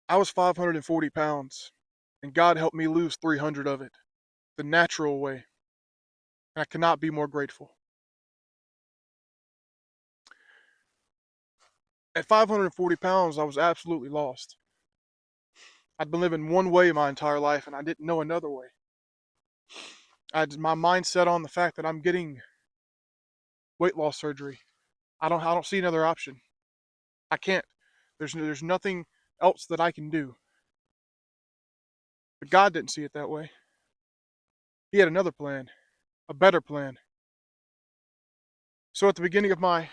I was 540 pounds, and God helped me lose 300 of it the natural way. And I cannot be more grateful. At 540 pounds, I was absolutely lost. I'd been living one way my entire life, and I didn't know another way. I had my mind set on the fact that I'm getting weight loss surgery. I don't see another option. I can't. There's nothing else that I can do. But God didn't see it that way. He had another plan, a better plan. So at the beginning of my,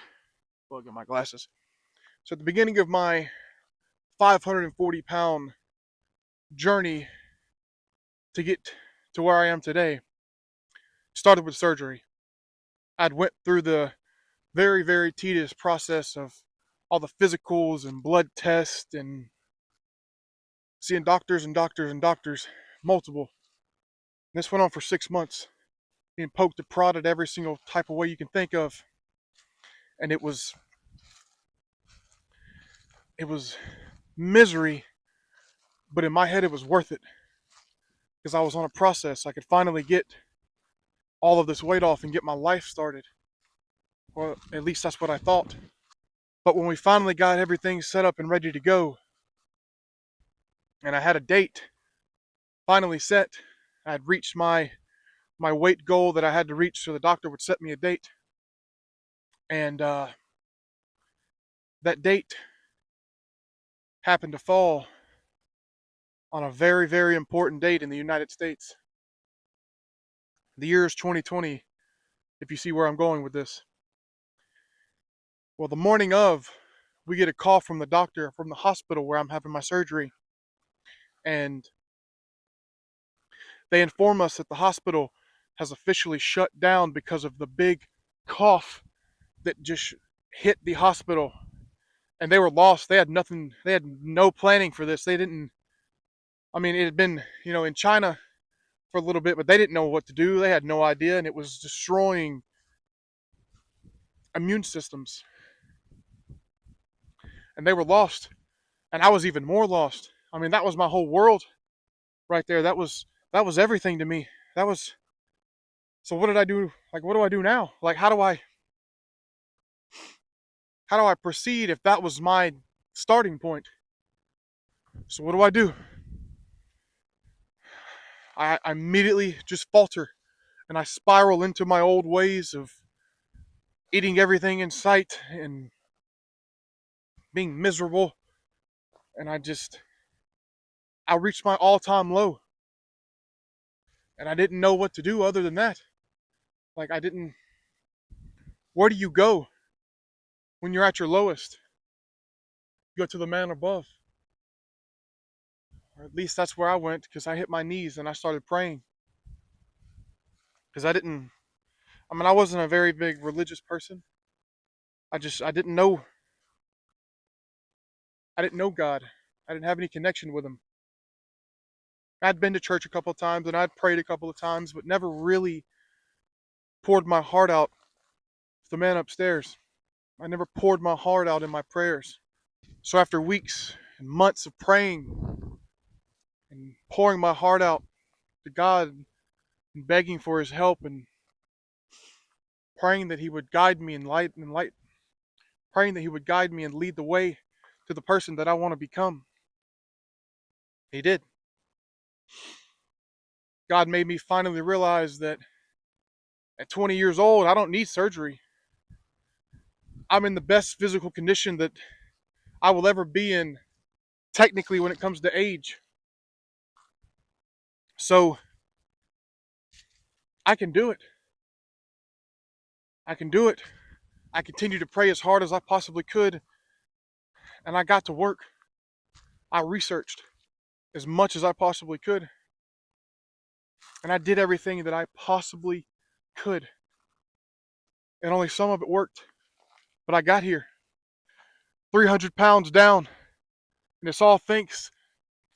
well, get my glasses. So at the beginning of my 540-pound journey to get to where I am today, started with surgery. I'd went through the very, very tedious process of all the physicals and blood tests and seeing doctors and doctors and doctors, multiple. And this went on for 6 months, being poked and prodded every single type of way you can think of. And it was misery, but in my head it was worth it because I was on a process. I could finally get all of this weight off and get my life started. Well, at least that's what I thought. But when we finally got everything set up and ready to go, and I had a date finally set, I had reached my weight goal that I had to reach, so the doctor would set me a date. And that date happened to fall on a very, very important date in the United States. The year is 2020, if you see where I'm going with this. Well, the morning of, we get a call from the doctor from the hospital where I'm having my surgery. And they inform us that the hospital has officially shut down because of the big cough that just hit the hospital. And they were lost. They had nothing, they had no planning for this. They didn't, I mean, it had been, in China for a little bit, but they didn't know what to do. They had no idea, and it was destroying immune systems. And they were lost. And I was even more lost. I mean, that was my whole world right there. That was everything to me. That was So what did I do? Like, what do I do now? Like, how do I proceed if that was my starting point? So what do I do? I immediately just falter and I spiral into my old ways of eating everything in sight and being miserable. And I reached my all-time low, and I didn't know what to do other than that. Like, I didn't. Where do you go when you're at your lowest? You go to the man above. Or at least that's where I went, because I hit my knees and I started praying. Because I wasn't a very big religious person. I didn't know God. I didn't have any connection with him. I'd been to church a couple of times and I'd prayed a couple of times, but never really poured my heart out to the man upstairs. I never poured my heart out in my prayers. So after weeks and months of praying and pouring my heart out to God and begging for his help and praying that he would guide me praying that he would guide me and lead the way to the person that I want to become. He did. God made me finally realize that at 20 years old, I don't need surgery. I'm in the best physical condition that I will ever be in, technically, when it comes to age. So I can do it. I can do it. I continued to pray as hard as I possibly could, and I got to work. I researched as much as I possibly could, and I did everything that I possibly could. And only some of it worked. But I got here, 300 pounds down, and it's all thanks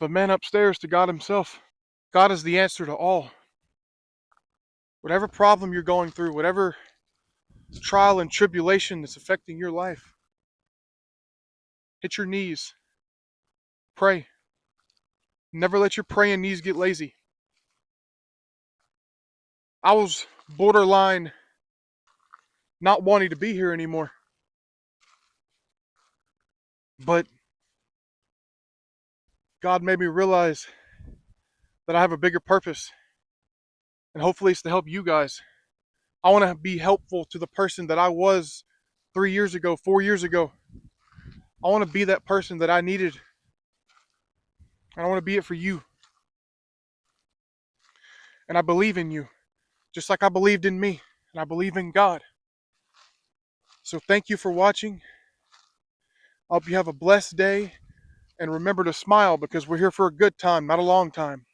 to the man upstairs, to God himself. God is the answer to all. Whatever problem you're going through, whatever trial and tribulation that's affecting your life, hit your knees, pray. Never let your praying knees get lazy. I was borderline not wanting to be here anymore. But God made me realize that I have a bigger purpose. And hopefully it's to help you guys. I want to be helpful to the person that I was 3 years ago, 4 years ago. I want to be that person that I needed. And I want to be it for you. And I believe in you, just like I believed in me. And I believe in God. So thank you for watching. I hope you have a blessed day. And remember to smile, because we're here for a good time, not a long time.